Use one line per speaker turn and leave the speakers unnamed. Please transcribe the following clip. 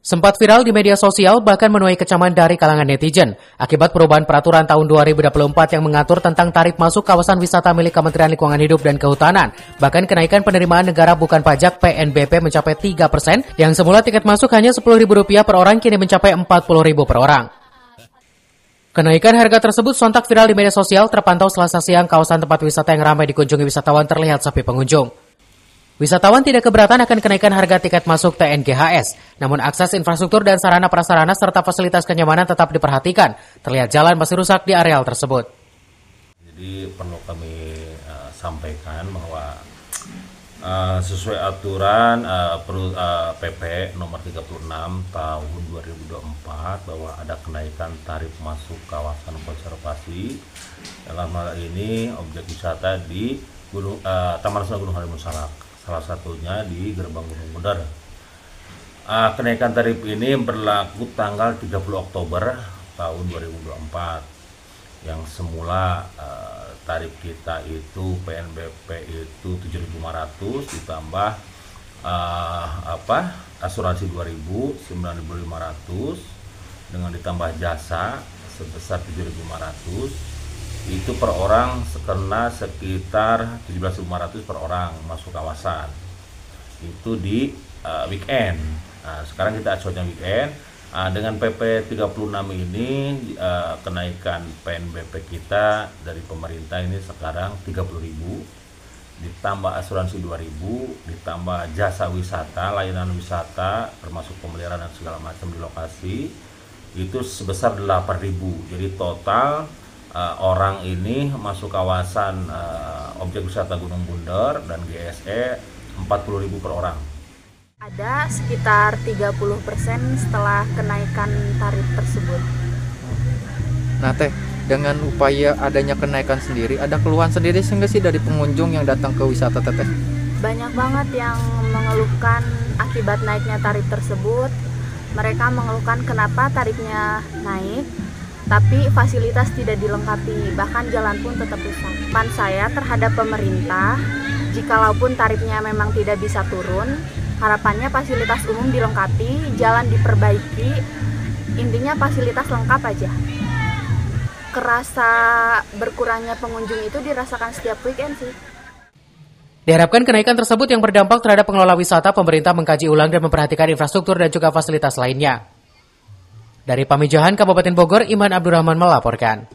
Sempat viral di media sosial bahkan menuai kecaman dari kalangan netizen akibat perubahan peraturan tahun 2024 yang mengatur tentang tarif masuk kawasan wisata milik Kementerian Lingkungan Hidup dan Kehutanan. Bahkan kenaikan penerimaan negara bukan pajak PNBP mencapai 3%, yang semula tiket masuk hanya Rp10.000 per orang kini mencapai Rp40.000 per orang. Kenaikan harga tersebut sontak viral di media sosial. Terpantau Selasa siang kawasan tempat wisata yang ramai dikunjungi wisatawan terlihat sepi pengunjung. Wisatawan tidak keberatan akan kenaikan harga tiket masuk TNGHS, namun akses infrastruktur dan sarana prasarana serta fasilitas kenyamanan tetap diperhatikan. Terlihat jalan masih rusak di areal tersebut.
Jadi perlu kami sampaikan bahwa sesuai aturan PP nomor 36 tahun 2024 bahwa ada kenaikan tarif masuk kawasan konservasi. Dalam hal ini objek wisata di Taman Nasional Gunung Halimun Salak. Salah satunya di Gerbang Gunung Bunder. Kenaikan tarif ini berlaku tanggal 30 Oktober tahun 2024. Yang semula tarif kita itu PNBP itu 7.500 ditambah asuransi 2.000 9.500 dengan ditambah jasa sebesar 7.500. Itu per orang kena sekitar 17.500 per orang masuk kawasan. Itu di weekend. Nah, sekarang kita acuannya weekend. Dengan PP 36 ini kenaikan PNBP kita dari pemerintah ini sekarang 30.000, ditambah asuransi 2.000, ditambah jasa wisata, layanan wisata termasuk pemeliharaan dan segala macam di lokasi itu sebesar 8.000. Jadi total orang ini masuk kawasan objek wisata Gunung Bunder dan GSE 40.000 per orang.
Ada sekitar 30% setelah kenaikan tarif tersebut.
Nah Teh, dengan upaya adanya kenaikan sendiri, ada keluhan sendiri sehingga sih dari pengunjung yang datang ke wisata Teteh?
Banyak banget yang mengeluhkan akibat naiknya tarif tersebut. Mereka mengeluhkan kenapa tarifnya naik, tapi fasilitas tidak dilengkapi, bahkan jalan pun tetap rusak. Harapan saya terhadap pemerintah, jikalaupun tarifnya memang tidak bisa turun, harapannya fasilitas umum dilengkapi, jalan diperbaiki, intinya fasilitas lengkap aja. Kerasa berkurangnya pengunjung itu dirasakan setiap weekend sih.
Diharapkan kenaikan tersebut yang berdampak terhadap pengelola wisata, pemerintah mengkaji ulang dan memperhatikan infrastruktur dan juga fasilitas lainnya. Dari Pamijahan, Kabupaten Bogor, Iman Abdurrahman melaporkan.